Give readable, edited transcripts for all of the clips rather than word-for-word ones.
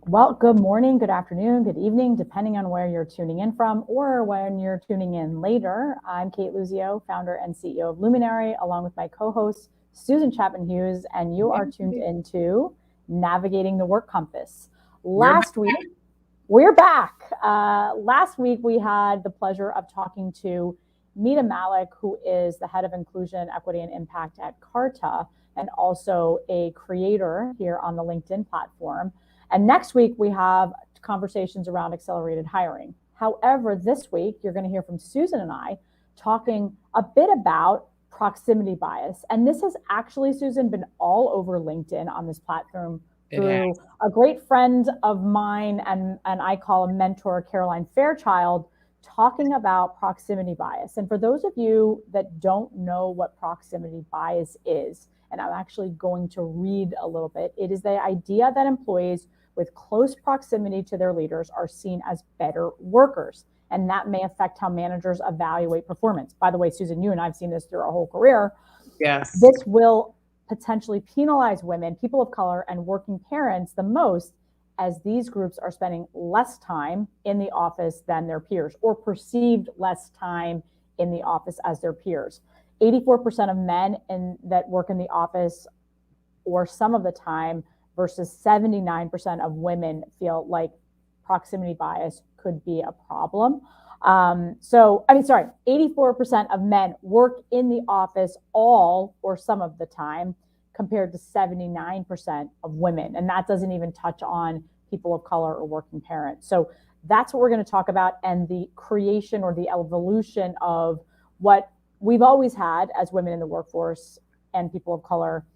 Well, good morning, good afternoon, good evening, depending on where you're tuning in from or when you're tuning in later. I'm Kate Luzio, founder and CEO of Luminary, along with my co-host, Susan Chapman Hughes, and you are tuned into Navigating the Work Compass. We're back. Last week, we're back. Last week, we had the pleasure of talking to Mita Malik, who is the head of inclusion, equity, and impact at Carta, and also a creator here on the LinkedIn platform. And next week, we have conversations around accelerated hiring. However, this week, you're going to hear from Susan and I talking a bit about proximity bias. And this has actually, Susan, been all over LinkedIn on this platform through a great friend of mine and I call a mentor, Caroline Fairchild, talking about proximity bias. And for those of you that don't know what proximity bias is, and I'm actually going to read a little bit, it is the idea that employees with close proximity to their leaders are seen as better workers. And that may affect how managers evaluate performance. By the way, Susan, you and I've seen this through our whole career. Yes. This will potentially penalize women, people of color, and working parents the most, as these groups are spending less time in the office than their peers, or perceived less time in the office as their peers. 84% of men that work in the office or some of the time versus 79% of women feel like proximity bias could be a problem. 84% of men work in the office all or some of the time compared to 79% of women. And that doesn't even touch on people of color or working parents. So that's what we're going to talk about, and the creation or the evolution of what we've always had as women in the workforce and people of color,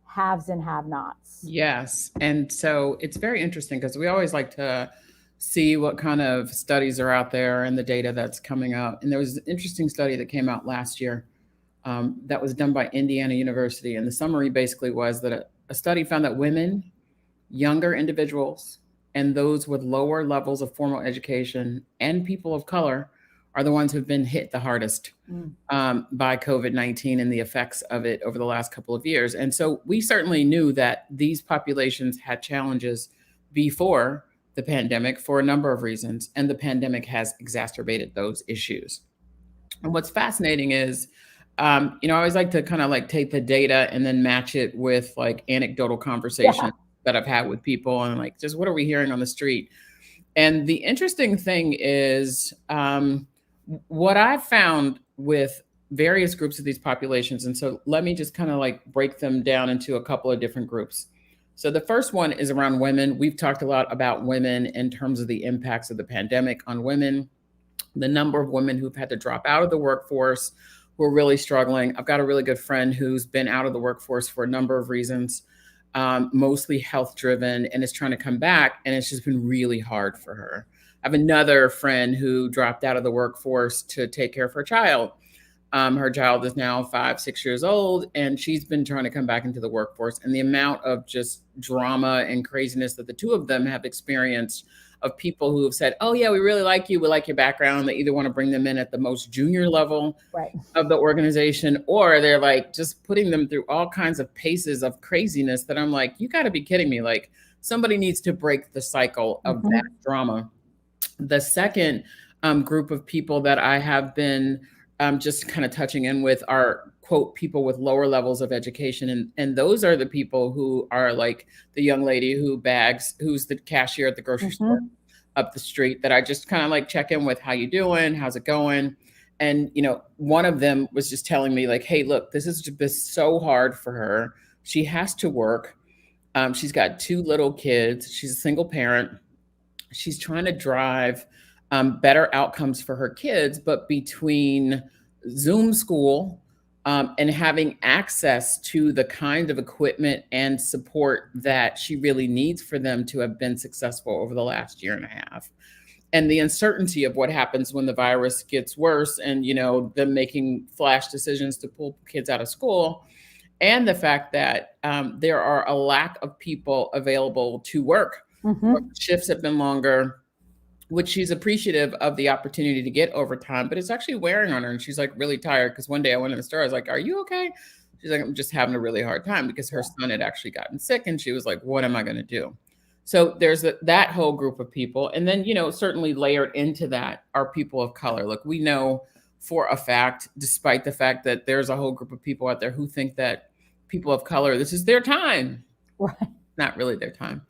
haves and have-nots. Yes. And so it's very interesting because we always like to see what kind of studies are out there and the data that's coming out. And there was an interesting study that came out last year that was done by Indiana University. And the summary basically was that a study found that women, younger individuals, and those with lower levels of formal education and people of color are the ones who've been hit the hardest by COVID-19 and the effects of it over the last couple of years. And so we certainly knew that these populations had challenges before the pandemic for a number of reasons, and the pandemic has exacerbated those issues. And what's fascinating is, I always like to kind of like take the data and then match it with like anecdotal conversations that I've had with people and like, just what are we hearing on the street? And the interesting thing is, what I've found with various groups of these populations, and so let me just kind of like break them down into a couple of different groups. So the first one is around women. We've talked a lot about women in terms of the impacts of the pandemic on women, the number of women who've had to drop out of the workforce, who are really struggling. I've got a really good friend who's been out of the workforce for a number of reasons, mostly health driven, and is trying to come back. And it's just been really hard for her. I have another friend who dropped out of the workforce to take care of her child. Her child is now 5, 6 years old, and she's been trying to come back into the workforce. And the amount of just drama and craziness that the two of them have experienced, of people who have said, oh yeah, we really like you, we like your background. They either want to bring them in at the most junior level of the organization, or they're like just putting them through all kinds of paces of craziness that I'm like, you got to be kidding me. Like, somebody needs to break the cycle of that drama. The second group of people that I have been just kind of touching in with are, quote, people with lower levels of education. And those are the people who are like the young lady who's the cashier at the grocery store up the street, that I just kind of like check in with, how you doing? How's it going? And, one of them was just telling me like, hey, look, this has been so hard for her. She has to work. She's got 2 little kids. She's a single parent. She's trying to drive better outcomes for her kids, but between Zoom school and having access to the kind of equipment and support that she really needs for them to have been successful over the last year and a half, and the uncertainty of what happens when the virus gets worse, and them making flash decisions to pull kids out of school, and the fact that there are a lack of people available to work. Shifts have been longer, which she's appreciative of the opportunity to get overtime, but it's actually wearing on her. And she's like really tired, because one day I went in the store, I was like, are you okay? She's like, I'm just having a really hard time, because her son had actually gotten sick. And she was like, what am I going to do? So there's that whole group of people. And then, certainly layered into that are people of color. Look, we know for a fact, despite the fact that there's a whole group of people out there who think that people of color, this is their time. Right. Not really their time.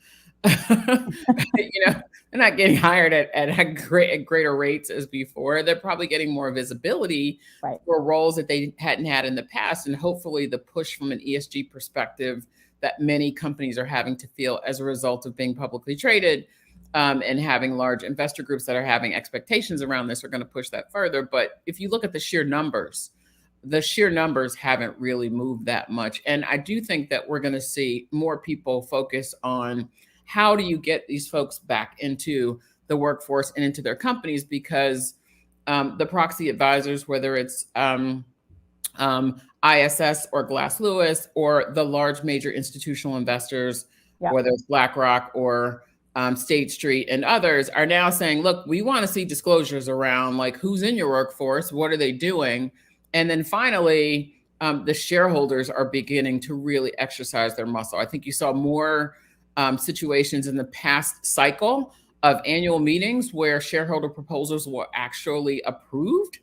They're not getting hired at greater rates as before. They're probably getting more visibility for roles that they hadn't had in the past. And hopefully the push from an ESG perspective that many companies are having to feel as a result of being publicly traded and having large investor groups that are having expectations around this are going to push that further. But if you look at the sheer numbers haven't really moved that much. And I do think that we're going to see more people focus on how do you get these folks back into the workforce and into their companies, because the proxy advisors, whether it's ISS or Glass Lewis or the large major institutional investors, whether it's BlackRock or State Street and others, are now saying, look, we want to see disclosures around like who's in your workforce, what are they doing? And then finally, the shareholders are beginning to really exercise their muscle. I think you saw more situations in the past cycle of annual meetings where shareholder proposals were actually approved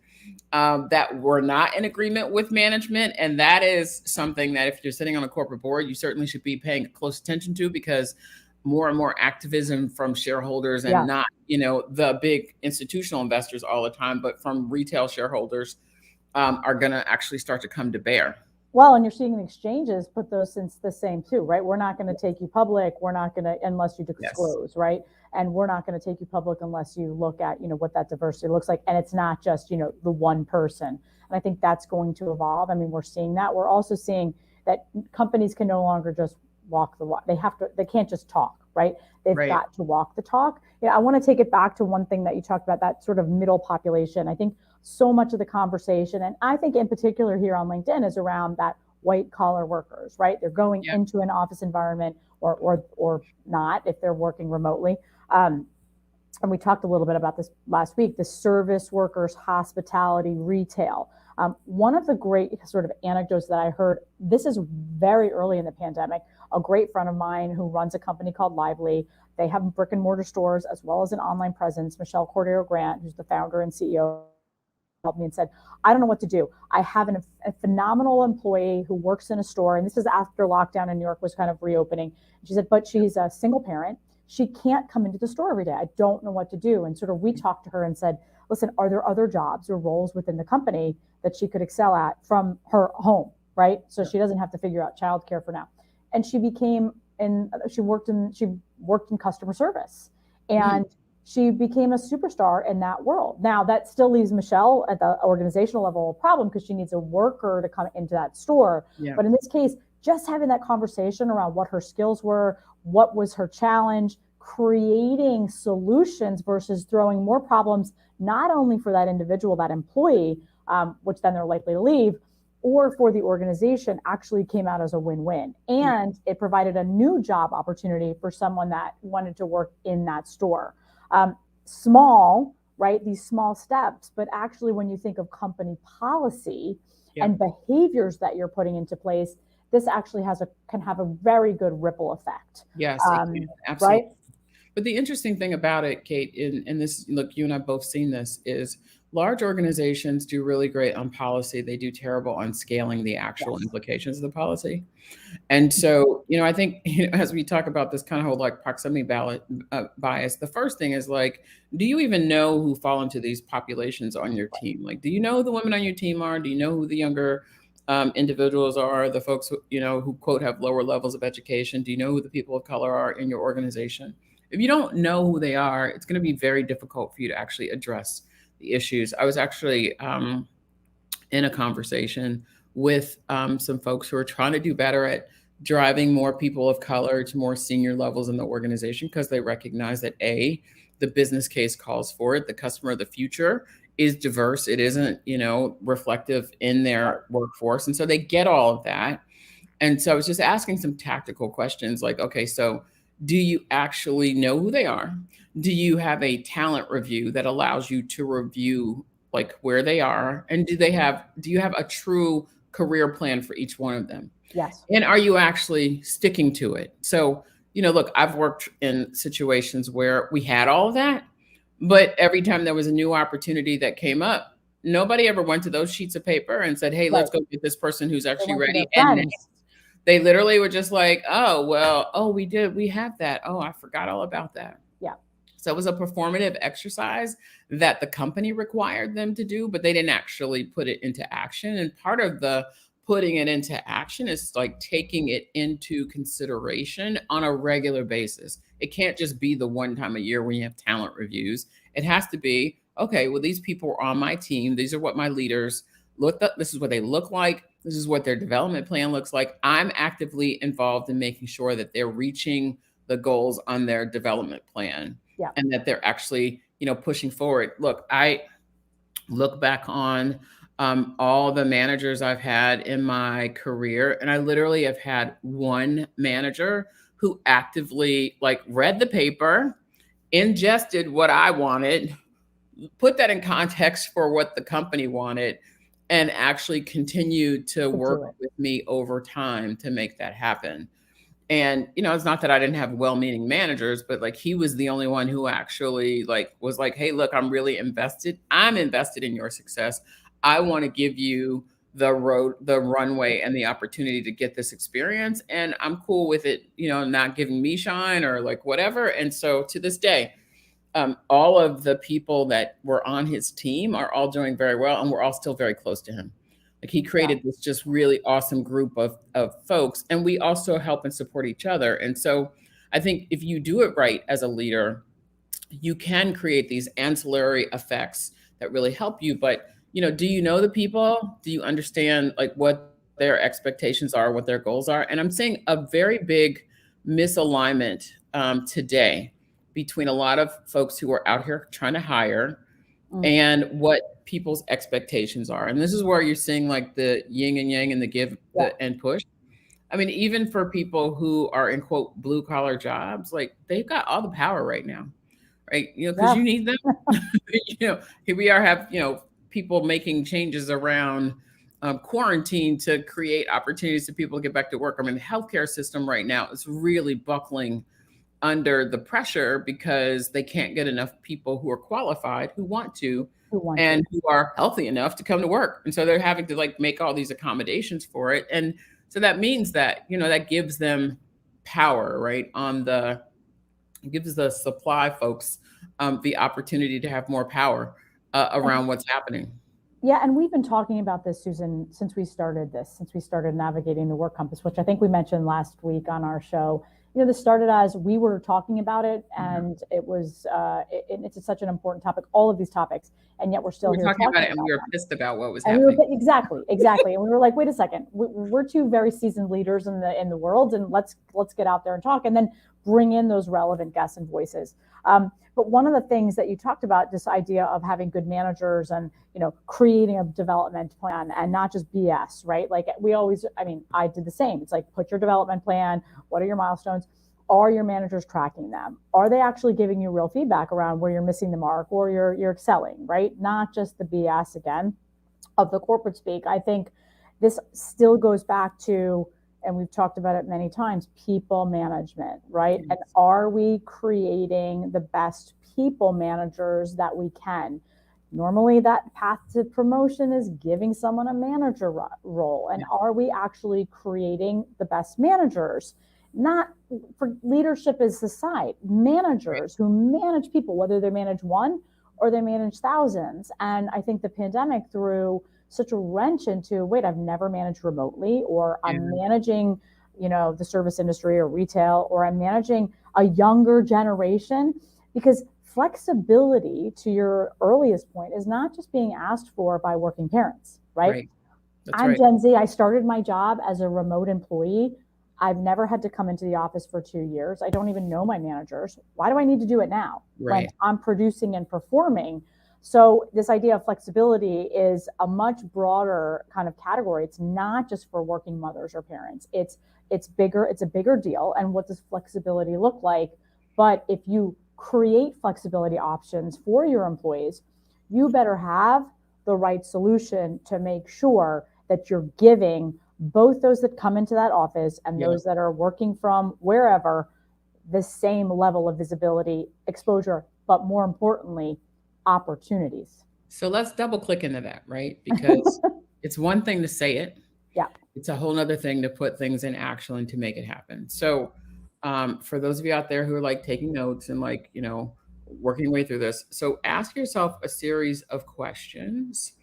that were not in agreement with management. And that is something that if you're sitting on a corporate board, you certainly should be paying close attention to, because more and more activism from shareholders and not, the big institutional investors all the time, but from retail shareholders are going to actually start to come to bear. Well, and you're seeing the exchanges put those since the same too, right? We're not going to take you public. We're not going to, unless you disclose, right? And we're not going to take you public unless you look at, what that diversity looks like. And it's not just, the one person. And I think that's going to evolve. I mean, we're seeing that. We're also seeing that companies can no longer just walk the walk. They can't just talk, right? They've got to walk the talk. I want to take it back to one thing that you talked about, that sort of middle population. I think so much of the conversation, and I think in particular here on LinkedIn, is around that white collar workers, right? They're going into an office environment or not if they're working remotely. And we talked a little bit about this last week, the service workers, hospitality, retail. One of the great sort of anecdotes that I heard, this is very early in the pandemic, a great friend of mine who runs a company called Lively. They have brick and mortar stores as well as an online presence. Michelle Cordero Grant, who's the founder and CEO, helped me and said, I don't know what to do. I have a phenomenal employee who works in a store. And this is after lockdown in New York was kind of reopening. She said, but she's a single parent. She can't come into the store every day. I don't know what to do. And sort of we talked to her and said, listen, are there other jobs or roles within the company that she could excel at from her home, right? So she doesn't have to figure out childcare for now. And she worked in customer service. And she became a superstar in that world. Now, that still leaves Michelle at the organizational level a problem because she needs a worker to come into that store. But in this case, just having that conversation around what her skills were, what was her challenge, creating solutions versus throwing more problems, not only for that individual, that employee, which then they're likely to leave, or for the organization, actually came out as a win-win. And it provided a new job opportunity for someone that wanted to work in that store. Small, right? These small steps, but actually when you think of company policy and behaviors that you're putting into place, this actually can have a very good ripple effect. Yes, absolutely. Right? But the interesting thing about it, Kate, and this, look, you and I both seen this, is large organizations do really great on policy. They do terrible on scaling the actual implications of the policy. And so, I think, as we talk about this kind of whole like proximity bias, the first thing is like, do you even know who fall into these populations on your team? Like, do you know who the women on your team are? Do you know who the younger individuals are, the folks who quote have lower levels of education? Do you know who the people of color are in your organization? If you don't know who they are, it's going to be very difficult for you to actually address the issues. I was actually in a conversation with some folks who are trying to do better at driving more people of color to more senior levels in the organization, because they recognize that the business case calls for it. The customer of the future is diverse. It isn't, reflective in their workforce. And so they get all of that. And so I was just asking some tactical questions like, okay, so do you actually know who they are? Do you have a talent review that allows you to review like where they are? And do you have a true career plan for each one of them? Yes. And are you actually sticking to it? So look, I've worked in situations where we had all of that, but every time there was a new opportunity that came up, nobody ever went to those sheets of paper and said, hey, Right. let's go get this person who's They actually went to their ready. And friends. they literally were just like, oh, well, oh, we have that. Oh, I forgot all about that. Yeah. So it was a performative exercise that the company required them to do, but they didn't actually put it into action. And part of the putting it into action is like taking it into consideration on a regular basis. It can't just be the one time a year when you have talent reviews. It has to be, okay, well, these people are on my team. These are what my leaders look up. This is what they look like. This is what their development plan looks like. I'm actively involved in making sure that they're reaching the goals on their development plan. Yeah. And that they're actually, pushing forward. Look, I look back on all the managers I've had in my career, and I literally have had one manager who actively read the paper, ingested what I wanted, put that in context for what the company wanted, and actually continued to work with me over time to make that happen. And, it's not that I didn't have well-meaning managers, but he was the only one who actually was like, hey, look, I'm really invested. I'm invested in your success. I want to give you the runway and the opportunity to get this experience. And I'm cool with it, not giving me shine or whatever. And so to this day, all of the people that were on his team are all doing very well. And we're all still very close to him. He created this just really awesome group of folks, and we also help and support each other. And so I think if you do it right as a leader, you can create these ancillary effects that really help you. But, do you know the people? Do you understand what their expectations are, what their goals are? And I'm seeing a very big misalignment today between a lot of folks who are out here trying to hire and what people's expectations are. And this is where you're seeing the yin and yang and the give and push. I mean, even for people who are in quote blue collar jobs, they've got all the power right now, right? Because you need them. Here we are have, people making changes around quarantine to create opportunities for people to get back to work. I mean, the healthcare system right now is really buckling under the pressure because they can't get enough people who are qualified, who want to, and who are healthy enough to come to work. And so they're having to make all these accommodations for it. And so that means that, that gives them power, right? Gives the supply folks the opportunity to have more power around what's happening. Yeah, and we've been talking about this, Susan, since we started navigating the work compass, which I think we mentioned last week on our show. This started as we were talking about it, and it was it's such an important topic, all of these topics, and yet we're still here talking about it, and we were pissed about what was happening. Exactly, and we were like, wait a second, we're two very seasoned leaders in the world, and let's get out there and talk, and then bring in those relevant guests and voices. But one of the things that you talked about, this idea of having good managers and, creating a development plan and not just BS, right? I did the same. It's put your development plan. What are your milestones? Are your managers tracking them? Are they actually giving you real feedback around where you're missing the mark or you're excelling, right? Not just the BS again of the corporate speak. I think this still goes back to, and we've talked about it many times, people management, right? Yes. And are we creating the best people managers that we can? Normally that path to promotion is giving someone a manager role. And are we actually creating the best managers? Not for leadership is the side, managers who manage people, whether they manage one or they manage thousands. And I think the pandemic threw such a wrench into, wait, I've never managed remotely, or I'm managing, the service industry or retail, or I'm managing a younger generation, because flexibility, to your earliest point, is not just being asked for by working parents, right? I'm Gen Z. I started my job as a remote employee. I've never had to come into the office for 2 years. I don't even know my managers. Why do I need to do it now when I'm producing and performing? So this idea of flexibility is a much broader kind of category. It's not just for working mothers or parents. It's bigger. It's a bigger deal. And what does flexibility look like? But if you create flexibility options for your employees, you better have the right solution to make sure that you're giving both those that come into that office and those that are working from wherever the same level of visibility, exposure, but more importantly, opportunities. So let's double click into that, right? Because it's one thing to say it. Yeah. It's a whole other thing to put things in action and to make it happen. So for those of you out there who are like taking notes and like, working your way through this. So ask yourself a series of questions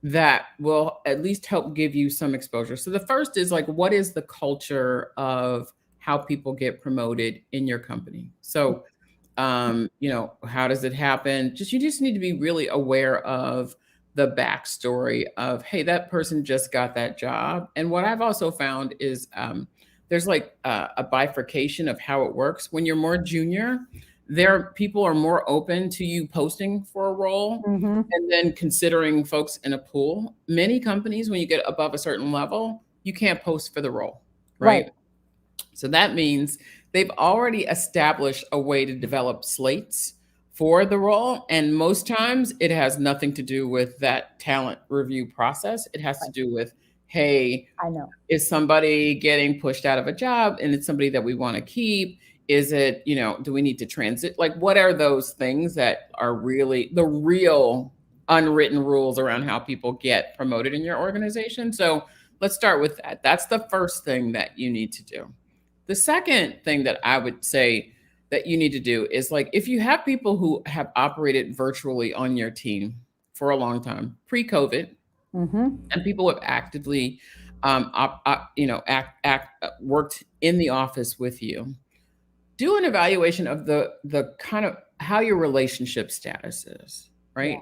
that will at least help give you some exposure. So the first is like, what is the culture of how people get promoted in your company? So, how does it happen? You just need to be really aware of the backstory of, hey, that person just got that job. And what I've also found is there's like a bifurcation of how it works. When you're more junior, people are more open to you posting for a role and then considering folks in a pool. Many companies, when you get above a certain level, you can't post for the role, right? So that means they've already established a way to develop slates for the role. And most times it has nothing to do with that talent review process. It has to do with, hey, I know, is somebody getting pushed out of a job and it's somebody that we want to keep? Is it, do we need to transit? Like, what are those things that are really the real unwritten rules around how people get promoted in your organization? So let's start with that. That's the first thing that you need to do. The second thing that I would say that you need to do is, like, if you have people who have operated virtually on your team for a long time, pre-COVID, and people have actively, worked in the office with you, do an evaluation of the kind of how your relationship status is, right? Yeah.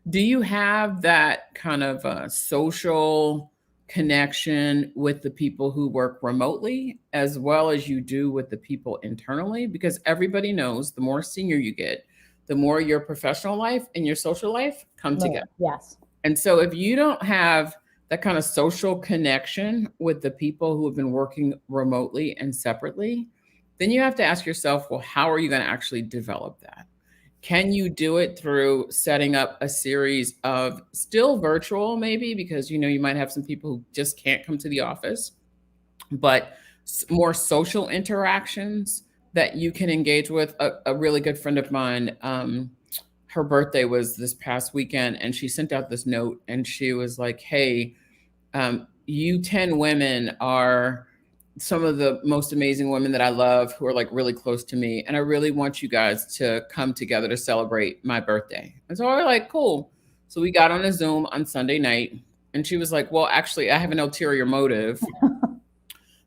Do you have that kind of social connection with the people who work remotely as well as you do with the people internally? Because everybody knows the more senior you get, the more your professional life and your social life come together. Yes. And so if you don't have that kind of social connection with the people who have been working remotely and separately, then you have to ask yourself, well, how are you going to actually develop that? Can you do it through setting up a series of still virtual, maybe, because, you might have some people who just can't come to the office, but more social interactions that you can engage with? A really good friend of mine, her birthday was this past weekend, and she sent out this note and she was like, hey, you 10 women are some of the most amazing women that I love who are like really close to me. And I really want you guys to come together to celebrate my birthday. And so we're like, cool. So we got on a Zoom on Sunday night and she was like, well, actually I have an ulterior motive.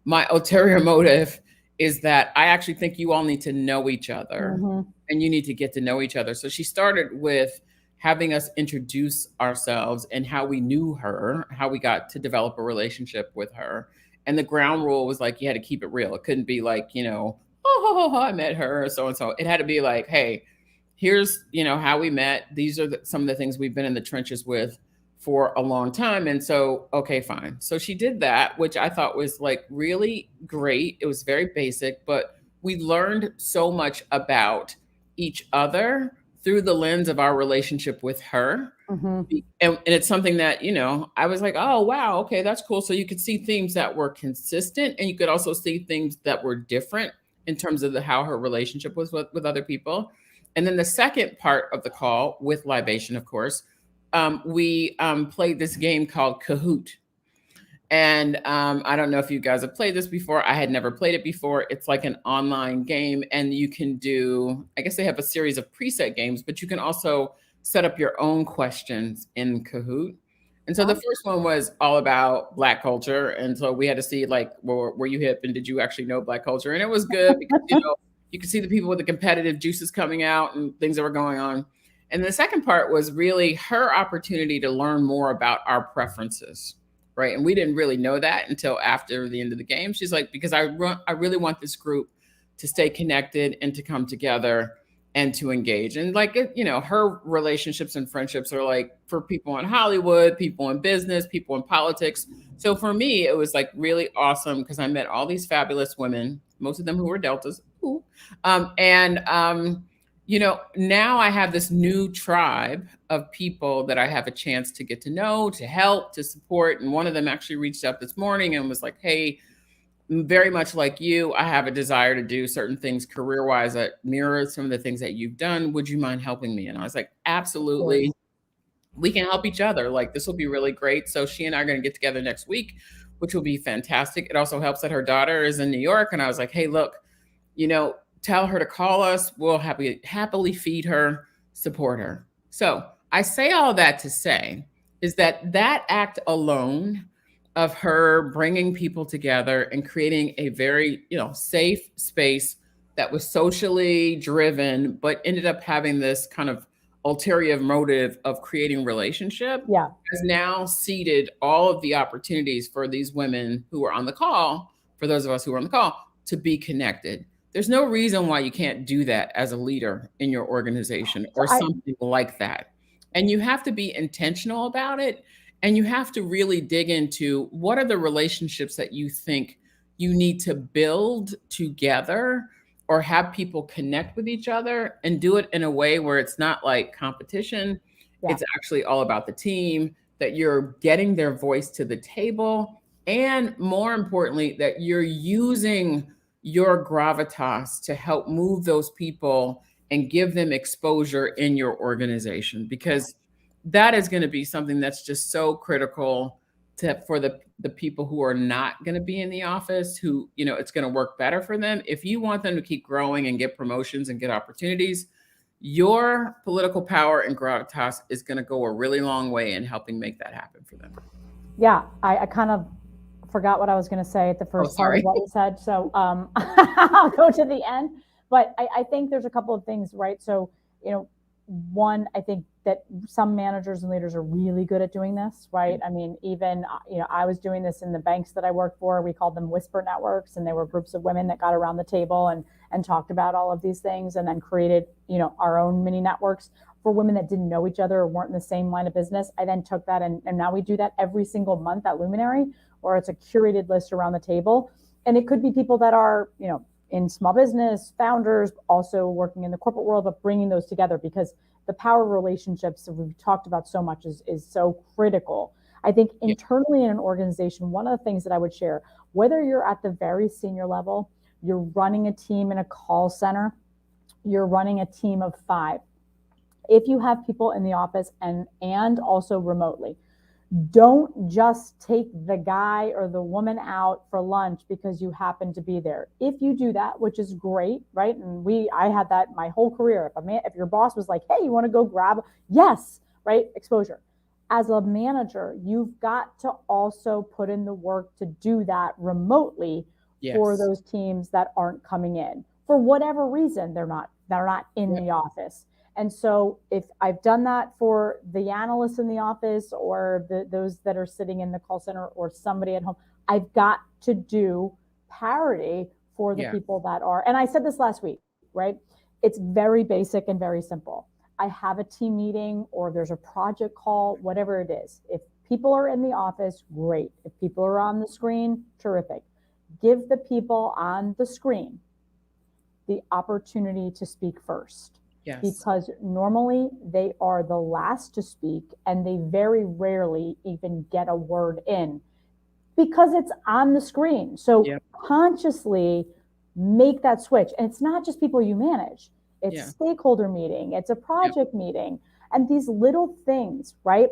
My ulterior motive is that I actually think you all need to know each other and you need to get to know each other. So she started with having us introduce ourselves and how we knew her, how we got to develop a relationship with her. And the ground rule was like, you had to keep it real. It couldn't be like, I met her, so-and-so. It had to be like, hey, here's, how we met. These are some of the things we've been in the trenches with for a long time. And so, okay, fine. So she did that, which I thought was like really great. It was very basic, but we learned so much about each other through the lens of our relationship with her. And it's something that, I was like, oh, wow, okay, that's cool. So you could see themes that were consistent and you could also see things that were different in terms of how her relationship was with other people. And then the second part of the call with Libation, of course, we played this game called Kahoot. And I don't know if you guys have played this before. I had never played it before. It's like an online game and you can do, I guess they have a series of preset games, but you can also set up your own questions in Kahoot. And so the first one was all about Black culture. And so we had to see like, were you hip and did you actually know Black culture? And it was good because, you could see the people with the competitive juices coming out and things that were going on. And the second part was really her opportunity to learn more about our preferences, right? And we didn't really know that until after the end of the game. She's like, because I really want this group to stay connected and to come together and to engage. And like, her relationships and friendships are like for people in Hollywood, people in business, people in politics. So for me, it was like really awesome because I met all these fabulous women, most of them who were Deltas. Now I have this new tribe of people that I have a chance to get to know, to help, to support. And one of them actually reached out this morning and was like, hey, very much like you, I have a desire to do certain things career-wise that mirror some of the things that you've done. Would you mind helping me? And I was like, Of course. absolutely. We can help each other. Like, this will be really great. So she and I are going to get together next week, which will be fantastic. It also helps that her daughter is in New York. And I was like, hey, look, tell her to call us. We'll happily feed her, support her. So I say all that to say is that act alone of her bringing people together and creating a very, safe space that was socially driven, but ended up having this kind of ulterior motive of creating relationship, Yeah. has now seeded all of the opportunities for these women who are on the call, for those of us who are on the call, to be connected. There's no reason why you can't do that as a leader in your organization or something like that. And you have to be intentional about it. And you have to really dig into what are the relationships that you think you need to build together or have people connect with each other, and do it in a way where it's not like competition. Yeah. It's actually all about the team, that you're getting their voice to the table. And more importantly, that you're using your gravitas to help move those people and give them exposure in your organization, because that is going to be something that's just so critical for the people who are not going to be in the office, who, it's going to work better for them. If you want them to keep growing and get promotions and get opportunities, your political power and gravitas is going to go a really long way in helping make that happen for them. Yeah, I kind of forgot what I was going to say at the first part of what you said. So I'll go to the end. But I think there's a couple of things, right? So, one, I think that some managers and leaders are really good at doing this, right? I mean, even, I was doing this in the banks that I worked for. We called them whisper networks, and they were groups of women that got around the table and talked about all of these things, and then created, our own mini networks for women that didn't know each other or weren't in the same line of business. I then took that and now we do that every single month at Luminary, or it's a curated list around the table. And it could be people that are, in small business, founders, also working in the corporate world, but bringing those together, because the power of relationships that we've talked about so much is so critical. I think internally in an organization, one of the things that I would share, whether you're at the very senior level, you're running a team in a call center, you're running a team of 5. If you have people in the office and also remotely, don't just take the guy or the woman out for lunch because you happen to be there. If you do that, which is great, right? And I had that my whole career. If your boss was like, hey, you want to go grab? Yes, right? Exposure. As a manager, you've got to also put in the work to do that remotely for those teams that aren't coming in. For whatever reason, they're not in the office. And so if I've done that for the analysts in the office, or those that are sitting in the call center, or somebody at home, I've got to do parity for the people that are. And I said this last week, right? It's very basic and very simple. I have a team meeting, or there's a project call, whatever it is. If people are in the office, great. If people are on the screen, terrific. Give the people on the screen the opportunity to speak first. Yes. Because normally they are the last to speak, and they very rarely even get a word in because it's on the screen. So consciously make that switch. And it's not just people you manage. It's stakeholder meeting. It's a project meeting. And these little things, right?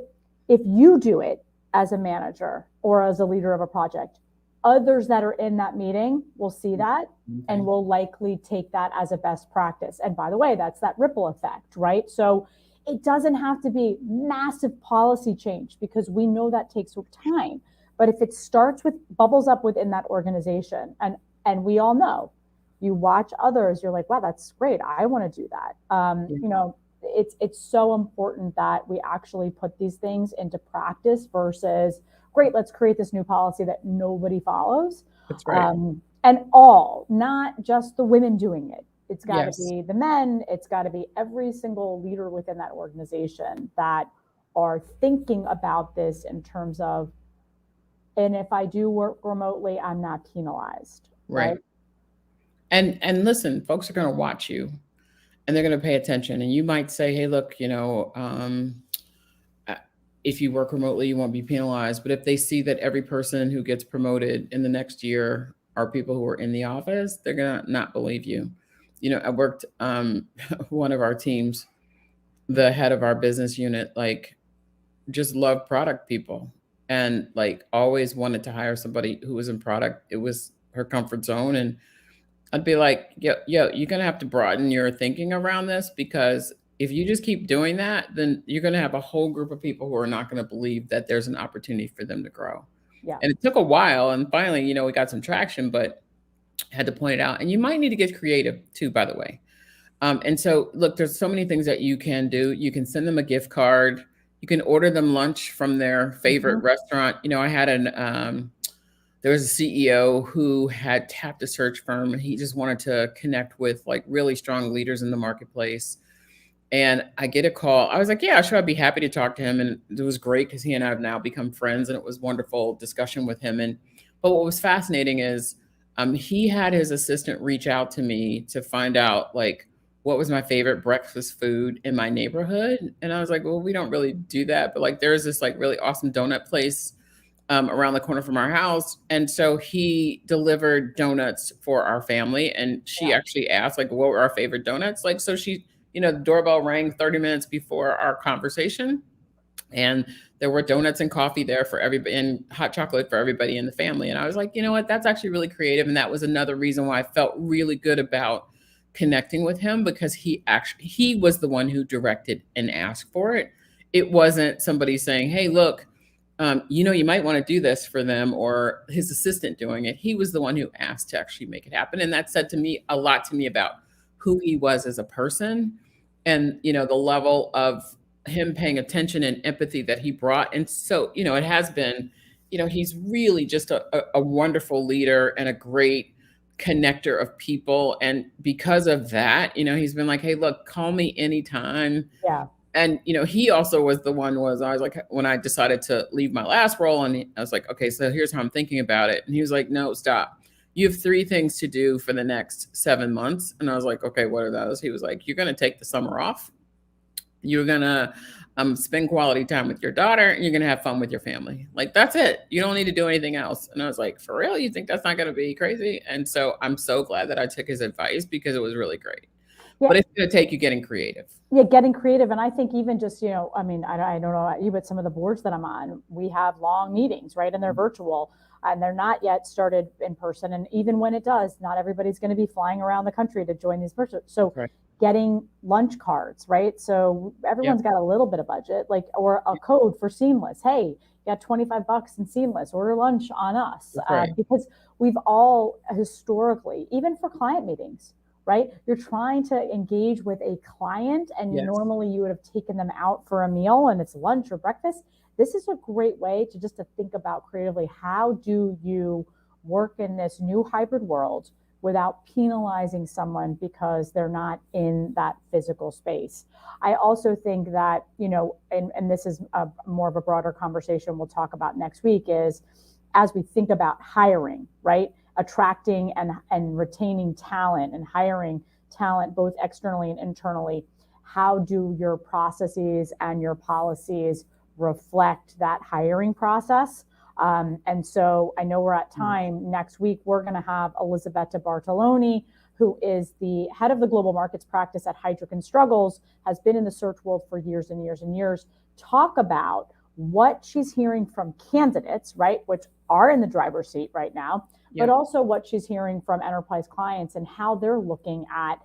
If you do it as a manager or as a leader of a project, others that are in that meeting will see that and will likely take that as a best practice. And by the way, that's that ripple effect, right? So it doesn't have to be massive policy change, because we know that takes time. But if it starts with bubbles up within that organization, and we all know, you watch others, you're like, wow, that's great. I want to do that. It's so important that we actually put these things into practice versus, great, let's create this new policy that nobody follows. That's right. And not just the women doing it. It's got to be the men. It's got to be every single leader within that organization that are thinking about this in terms of, and if I do work remotely, I'm not penalized. Right. And listen, folks are going to watch you, and they're going to pay attention. And you might say, hey, look, if you work remotely, you won't be penalized. But if they see that every person who gets promoted in the next year are people who are in the office, they're going to not believe you. I worked one of our teams, the head of our business unit, like just loved product people and like always wanted to hire somebody who was in product. It was her comfort zone. And I'd be like, you're going to have to broaden your thinking around this, because if you just keep doing that, then you're going to have a whole group of people who are not going to believe that there's an opportunity for them to grow. Yeah. And it took a while. And finally, we got some traction, but had to point it out. And you might need to get creative too, by the way. And so, look, there's so many things that you can do. You can send them a gift card. You can order them lunch from their favorite restaurant. I had there was a CEO who had tapped a search firm, and he just wanted to connect with like really strong leaders in the marketplace. And I get a call. I was like, yeah, sure, I'd be happy to talk to him. And it was great because he and I have now become friends, and it was wonderful discussion with him. But what was fascinating is he had his assistant reach out to me to find out like what was my favorite breakfast food in my neighborhood. And I was like, well, we don't really do that. But like there's this like really awesome donut place around the corner from our house. And so he delivered donuts for our family. And she actually asked like, what were our favorite donuts? Like, so she, the doorbell rang 30 minutes before our conversation. And there were donuts and coffee there for everybody and hot chocolate for everybody in the family. And I was like, you know what, that's actually really creative. And that was another reason why I felt really good about connecting with him, because he was the one who directed and asked for it. It wasn't somebody saying, hey, look, you might want to do this for them, or his assistant doing it. He was the one who asked to actually make it happen. And that said to me a lot to me about who he was as a person, and, the level of him paying attention and empathy that he brought. And so, it has been, he's really just a wonderful leader and a great connector of people. And because of that, he's been like, hey, look, call me anytime. Yeah. And, he also was I was like, when I decided to leave my last role, and I was like, okay, so here's how I'm thinking about it. And he was like, no, stop. You have 3 things to do for the next 7 months. And I was like, okay, what are those? He was like, you're going to take the summer off. You're going to spend quality time with your daughter, and you're going to have fun with your family. Like, that's it. You don't need to do anything else. And I was like, for real? You think that's not going to be crazy? And so I'm so glad that I took his advice, because it was really great. Yeah. But it's going to take you getting creative. Yeah, getting creative. And I think even just, I mean, I don't know about you, but some of the boards that I'm on, we have long meetings, right? And they're virtual, and they're not yet started in person. And even when it does, not everybody's going to be flying around the country to join these person. So getting lunch cards, right? So everyone's got a little bit of budget, like, or a code for Seamless. Hey, you got $25 in Seamless, order lunch on us. Because we've all historically, even for client meetings, right? You're trying to engage with a client, and normally you would have taken them out for a meal, and it's lunch or breakfast. This is a great way to think about creatively, how do you work in this new hybrid world without penalizing someone because they're not in that physical space. I also think that, and this is more of a broader conversation we'll talk about next week, is as we think about hiring, right? Attracting and retaining talent, and hiring talent both externally and internally, how do your processes and your policies reflect that hiring process? And so I know we're at time. Next week, we're going to have Elisabetta Bartoloni, who is the head of the global markets practice at Heidrick & Struggles, has been in the search world for years and years and years, talk about what she's hearing from candidates, right, which are in the driver's seat right now, but also what she's hearing from enterprise clients and how they're looking at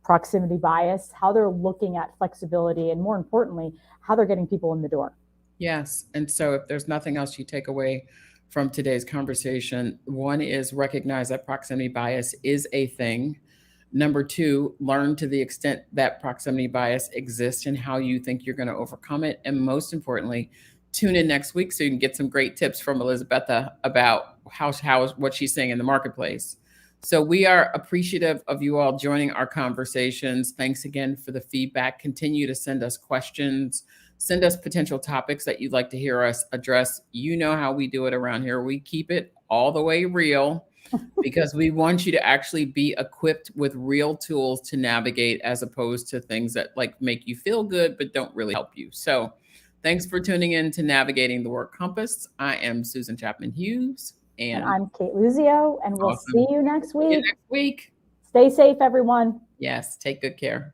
proximity bias, how they're looking at flexibility, and more importantly, how they're getting people in the door. Yes. And so if there's nothing else you take away from today's conversation, one is recognize that proximity bias is a thing. Number 2, learn to the extent that proximity bias exists and how you think you're going to overcome it. And most importantly, tune in next week so you can get some great tips from Elisabetta about what she's saying in the marketplace. So we are appreciative of you all joining our conversations. Thanks again for the feedback. Continue to send us questions. Send us potential topics that you'd like to hear us address. You know how we do it around here. We keep it all the way real because we want you to actually be equipped with real tools to navigate, as opposed to things that like make you feel good but don't really help you. So thanks for tuning in to Navigating the Work Compass. I am Susan Chapman Hughes, And And I'm Kate Luzio, and we'll awesome. see you next See you week. next week. Stay safe, everyone. Yes, take good care.